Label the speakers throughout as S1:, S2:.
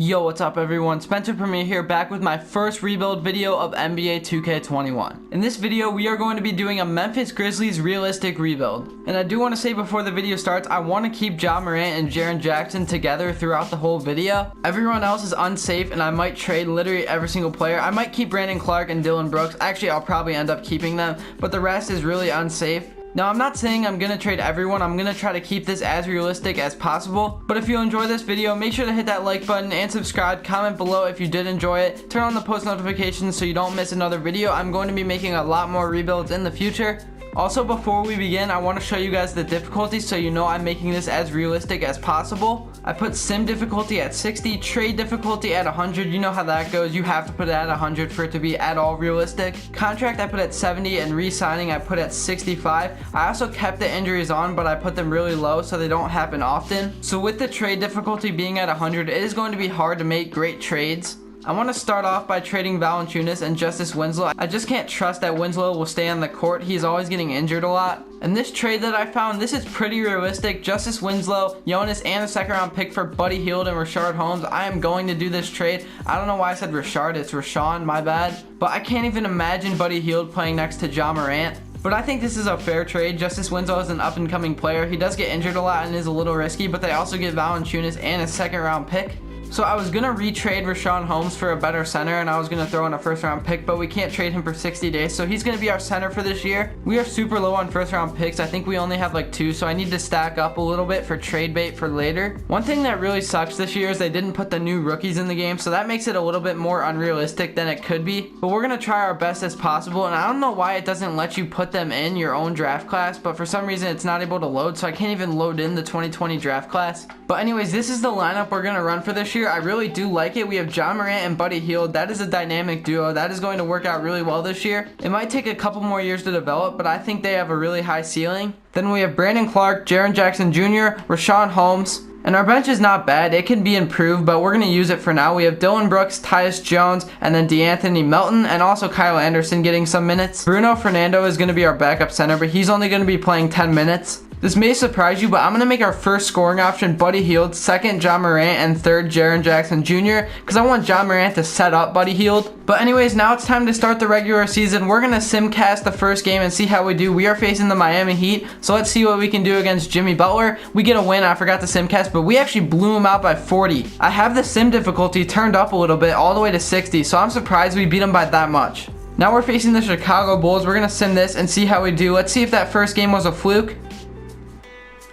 S1: Yo, what's up everyone? SpencerPremier here, back with my first rebuild video of NBA 2K21. In this video, we are going to be doing a Memphis Grizzlies realistic rebuild. And I do want to say before the video starts, I want to keep Ja Morant and Jaren Jackson together throughout the whole video. Everyone else is unsafe and I might trade literally every single player. I might keep Brandon Clark and Dillon Brooks. Actually, I'll probably end up keeping them, but the rest is really unsafe. Now, I'm not saying I'm going to trade everyone. I'm going to try to keep this as realistic as possible. But if you enjoy this video, make sure to hit that like button and subscribe. Comment below if you did enjoy it. Turn on the post notifications so you don't miss another video. I'm going to be making a lot more rebuilds in the future. Also, before we begin, I want to show you guys the difficulty so you know I'm making this as realistic as possible. I put sim difficulty at 60, trade difficulty at 100. You know how that goes. You have to put it at 100 for it to be at all realistic. Contract I put at 70 and re-signing I put at 65. I also kept the injuries on, but I put them really low so they don't happen often. So with the trade difficulty being at 100, it is going to be hard to make great trades. I want to start off by trading Valanciunas and Justice Winslow. I just can't trust that Winslow will stay on the court. He's always getting injured a lot. And this trade that I found, this is pretty realistic. Justice Winslow, Jonas, and a second round pick for Buddy Hield and Rashard Holmes. I am going to do this trade. I don't know why I said Rashard. It's Rashawn, my bad. But I can't even imagine Buddy Hield playing next to Ja Morant. But I think this is a fair trade. Justice Winslow is an up-and-coming player. He does get injured a lot and is a little risky, but they also get Valanciunas and a second round pick. So I was going to retrade Rashawn Holmes for a better center, and I was going to throw in a first round pick, but we can't trade him for 60 days, so he's going to be our center for this year. We are super low on first round picks. I think we only have like 2, so I need to stack up a little bit for trade bait for later. One thing that really sucks this year is they didn't put the new rookies in the game, so that makes it a little bit more unrealistic than it could be. But we're going to try our best as possible, and I don't know why it doesn't let you put them in your own draft class, but for some reason it's not able to load, so I can't even load in the 2020 draft class. But anyways, this is the lineup we're going to run for this year. I really do like it. We have Ja Morant and Buddy Hield. That is a dynamic duo. That is going to work out really well this year. It might take a couple more years to develop, but I think they have a really high ceiling. Then we have Brandon Clark, Jaren Jackson Jr., Rashawn Holmes. And our bench is not bad. It can be improved, but we're going to use it for now. We have Dillon Brooks, Tyus Jones, and then DeAnthony Melton, and also Kyle Anderson getting some minutes. Bruno Fernando is going to be our backup center, but he's only going to be playing 10 minutes. This may surprise you, but I'm going to make our first scoring option Buddy Hield, second Ja Morant, and third Jaren Jackson Jr. because I want Ja Morant to set up Buddy Hield. But anyways, now it's time to start the regular season. We're going to simcast the first game and see how we do. We are facing the Miami Heat, so let's see what we can do against Jimmy Butler. We get a win. I forgot the simcast, but we actually blew him out by 40. I have the sim difficulty turned up a little bit, all the way to 60, so I'm surprised we beat him by that much. Now we're facing the Chicago Bulls. We're going to sim this and see how we do. Let's see if that first game was a fluke.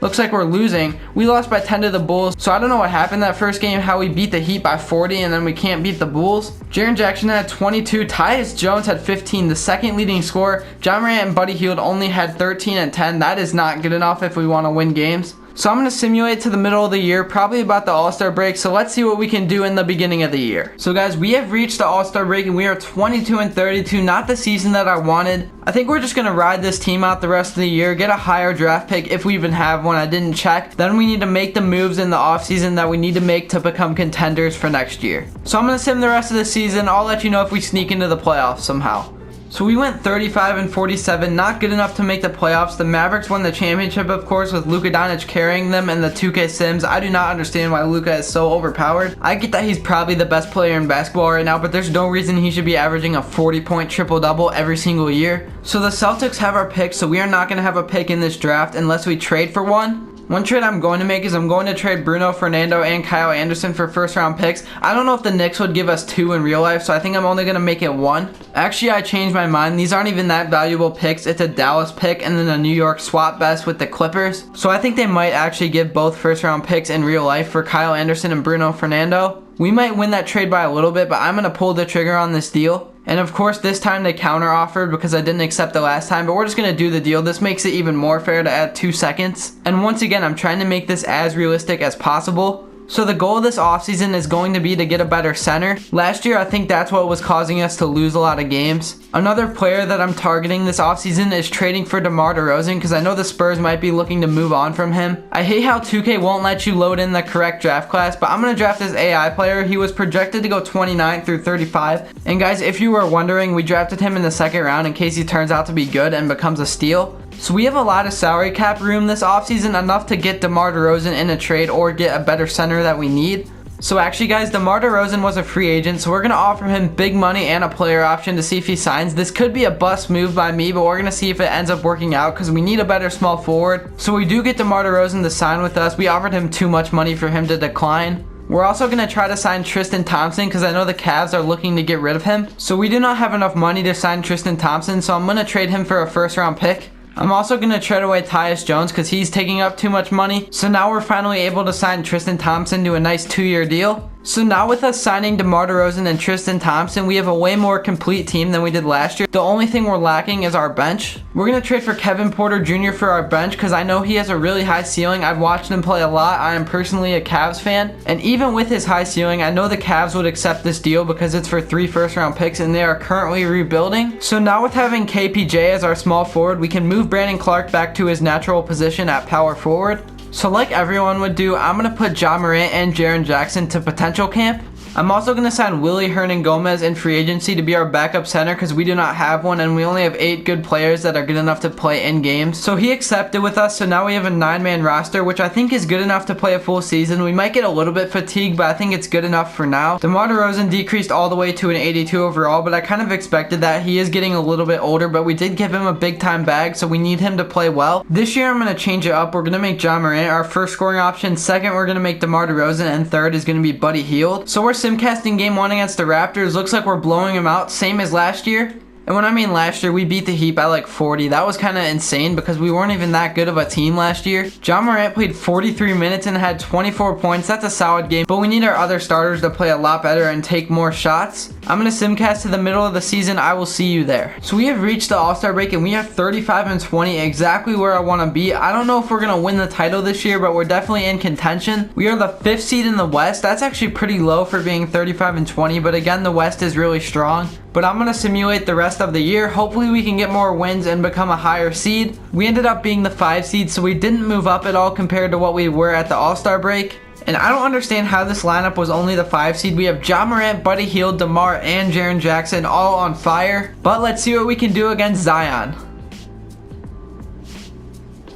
S1: Looks like we're losing. We lost by 10 to the Bulls, so I don't know what happened that first game, how we beat the Heat by 40 and then we can't beat the Bulls. Jaren Jackson had 22, Tyus Jones had 15, the second leading scorer. Ja Morant and Buddy Hield only had 13 and 10. That is not good enough if we want to win games. So I'm going to simulate to the middle of the year, probably about the All-Star break, so let's see what we can do in the beginning of the year. So guys, we have reached the All-Star break and we are 22 and 32, not the season that I wanted. I think we're just going to ride this team out the rest of the year, get a higher draft pick if we even have one. I didn't check. Then we need to make the moves in the offseason that we need to make to become contenders for next year. So I'm going to sim the rest of the season. I'll let you know if we sneak into the playoffs somehow. So we went 35 and 47, not good enough to make the playoffs. The Mavericks won the championship, of course, with Luka Doncic carrying them in the 2K Sims. I do not understand why Luka is so overpowered. I get that he's probably the best player in basketball right now, but there's no reason he should be averaging a 40-point triple-double every single year. So the Celtics have our pick, so we are not going to have a pick in this draft unless we trade for one. One trade I'm going to make is I'm going to trade Bruno Fernando and Kyle Anderson for first round picks. I don't know if the Knicks would give us 2 in real life, so I think I'm only going to make it 1. Actually, I changed my mind. These aren't even that valuable picks. It's a Dallas pick and then a New York swap best with the Clippers. So I think they might actually give both first round picks in real life for Kyle Anderson and Bruno Fernando. We might win that trade by a little bit, but I'm going to pull the trigger on this deal. And of course, this time they counter offered because I didn't accept the last time, but we're just going to do the deal. This makes it even more fair to add 2 seconds. And once again, I'm trying to make this as realistic as possible. So the goal of this offseason is going to be to get a better center. Last year, I think that's what was causing us to lose a lot of games. Another player that I'm targeting this offseason is trading for DeMar DeRozan because I know the Spurs might be looking to move on from him. I hate how 2K won't let you load in the correct draft class, but I'm going to draft this AI player. He was projected to go 29 through 35. And guys, if you were wondering, we drafted him in the 2nd round in case he turns out to be good and becomes a steal. So we have a lot of salary cap room this offseason, enough to get DeMar DeRozan in a trade or get a better center that we need. So actually guys, DeMar DeRozan was a free agent, so we're going to offer him big money and a player option to see if he signs. This could be a bust move by me, but we're going to see if it ends up working out because we need a better small forward. So we do get DeMar DeRozan to sign with us. We offered him too much money for him to decline. We're also going to try to sign Tristan Thompson because I know the Cavs are looking to get rid of him. So we do not have enough money to sign Tristan Thompson, so I'm going to trade him for a first round pick. I'm also going to trade away Tyus Jones because he's taking up too much money. So now we're finally able to sign Tristan Thompson to a nice 2-year deal. So now with us signing DeMar DeRozan and Tristan Thompson, we have a way more complete team than we did last year. The only thing we're lacking is our bench. We're going to trade for Kevin Porter Jr. for our bench because I know he has a really high ceiling. I've watched him play a lot. I am personally a Cavs fan. And even with his high ceiling, I know the Cavs would accept this deal because it's for 3 first-round picks and they are currently rebuilding. So now with having KPJ as our small forward, we can move Brandon Clark back to his natural position at power forward. So like everyone would do, I'm going to put Ja Morant and Jaren Jackson to potential camp. I'm also going to sign Willie Hernan-Gomez in free agency to be our backup center because we do not have one and we only have 8 good players that are good enough to play in games. So he accepted with us, so now we have a 9-man roster, which I think is good enough to play a full season. We might get a little bit fatigued, but I think it's good enough for now. DeMar DeRozan decreased all the way to an 82 overall, but I kind of expected that. He is getting a little bit older, but we did give him a big time bag, so we need him to play well. This year I'm going to change it up. We're going to make Ja Morant our first scoring option. Second, we're going to make DeMar DeRozan, and third is going to be Buddy Hield. So we're simcasting game 1 against the Raptors. Looks like we're blowing them out, same as last year. And when I mean last year, we beat the Heat by like 40. That was kind of insane because we weren't even that good of a team last year. Ja Morant played 43 minutes and had 24 points. That's a solid game, but we need our other starters to play a lot better and take more shots. I'm going to simcast to the middle of the season. I will see you there. So we have reached the All-Star break and we have 35-20, exactly where I want to be. I don't know if we're going to win the title this year, but we're definitely in contention. We are the 5th seed in the West. That's actually pretty low for being 35-20, but again, the West is really strong. But I'm going to simulate the rest of the year. Hopefully we can get more wins and become a higher seed. We ended up being the 5 seed, so we didn't move up at all compared to what we were at the All-Star break. And I don't understand how this lineup was only the 5 seed. We have Ja Morant, Buddy Hield, DeMar, and Jaren Jackson all on fire. But let's see what we can do against Zion.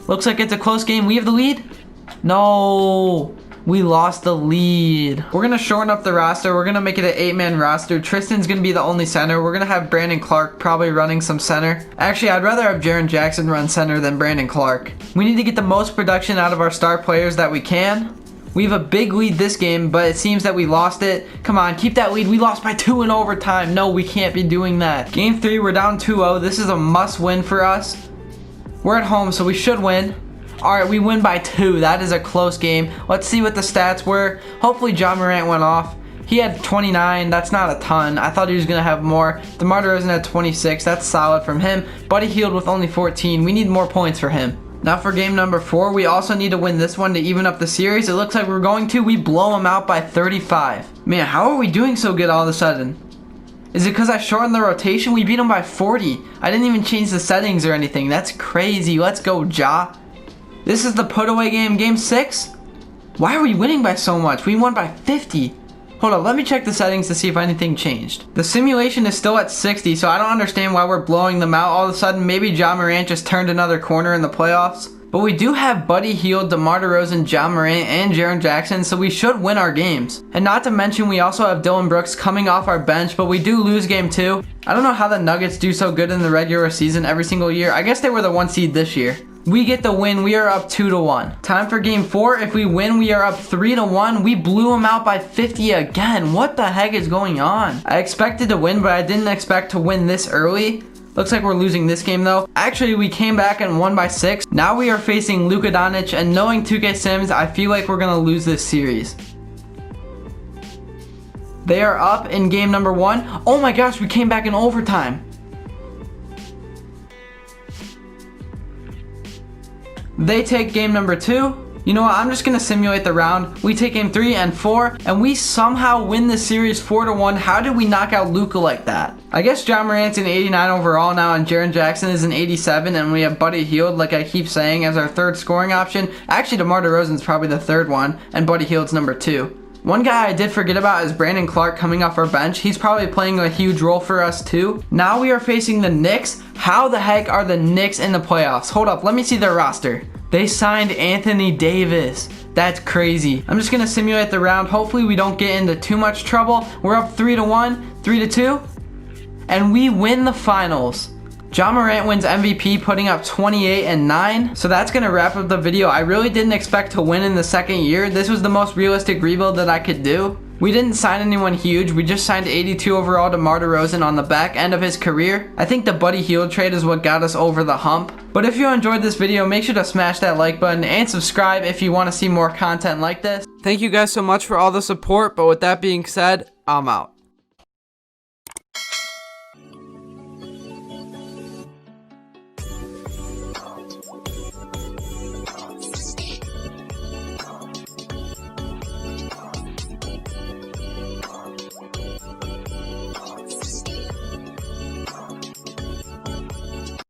S1: Looks like it's a close game. We have the lead? No. We lost the lead. We're going to shorten up the roster. We're going to make it an 8-man roster. Tristan's going to be the only center. We're going to have Brandon Clark probably running some center. Actually, I'd rather have Jaren Jackson run center than Brandon Clark. We need to get the most production out of our star players that we can. We have a big lead this game, but it seems that we lost it. Come on, keep that lead. We lost by 2 in overtime. No, we can't be doing that. Game 3, we're down 2-0. This is a must win for us. We're at home, so we should win. Alright, we win by 2. That is a close game. Let's see what the stats were. Hopefully Ja Morant went off. He had 29. That's not a ton. I thought he was going to have more. DeMar DeRozan had 26. That's solid from him. Buddy Hield with only 14. We need more points for him. Now for game number 4, we also need to win this one to even up the series. It looks like we're going to. We blow him out by 35. Man, how are we doing so good all of a sudden? Is it because I shortened the rotation? We beat him by 40. I didn't even change the settings or anything. That's crazy. Let's go, Ja. This is the put away game, game 6? Why are we winning by so much? We won by 50. Hold on, let me check the settings to see if anything changed. The simulation is still at 60, so I don't understand why we're blowing them out all of a sudden. Maybe Ja Morant just turned another corner in the playoffs. But we do have Buddy Hield, DeMar DeRozan, Ja Morant, and Jaren Jackson, so we should win our games. And not to mention, we also have Dylan Brooks coming off our bench, but we do lose game 2. I don't know how the Nuggets do so good in the regular season every single year. I guess they were the 1 seed this year. We get the win. We are up 2-1. Time for game 4. If we win, we are up 3-1. We blew them out by 50 again. What the heck is going on? I expected to win, but I didn't expect to win this early. Looks like we're losing this game though. Actually, we came back and won by 6. Now we are facing Luka Doncic, and knowing 2K Sims, I feel like we're gonna lose this series. They are up in game number 1. Oh my gosh, we came back in overtime. They take game number 2. You know what? I'm just going to simulate the round. We take game 3 and 4, and we somehow win the series 4-1. How did we knock out Luka like that? I guess Ja Morant's an 89 overall now, and Jaren Jackson is an 87, and we have Buddy Hield, like I keep saying, as our 3rd scoring option. Actually, DeMar DeRozan's probably the 3rd one, and Buddy Hield's number 2. One guy I did forget about is Brandon Clark coming off our bench. He's probably playing a huge role for us too. Now we are facing the Knicks. How the heck are the Knicks in the playoffs? Hold up, let me see their roster. They signed Anthony Davis. That's crazy. I'm just gonna simulate the round. Hopefully we don't get into too much trouble. We're up 3-1, 3-2, and we win the finals. Morant wins MVP, putting up 28 and 9. So that's gonna wrap up the video. I really didn't expect to win in the second year. This was the most realistic rebuild that I could do. We didn't sign anyone huge. We just signed 82 overall to DeMar DeRozan on the back end of his career. I think the Buddy Hield trade is what got us over the hump. But if you enjoyed this video, make sure to smash that like button and subscribe if you want to see more content like this. Thank you guys so much for all the support. But with that being said, I'm out.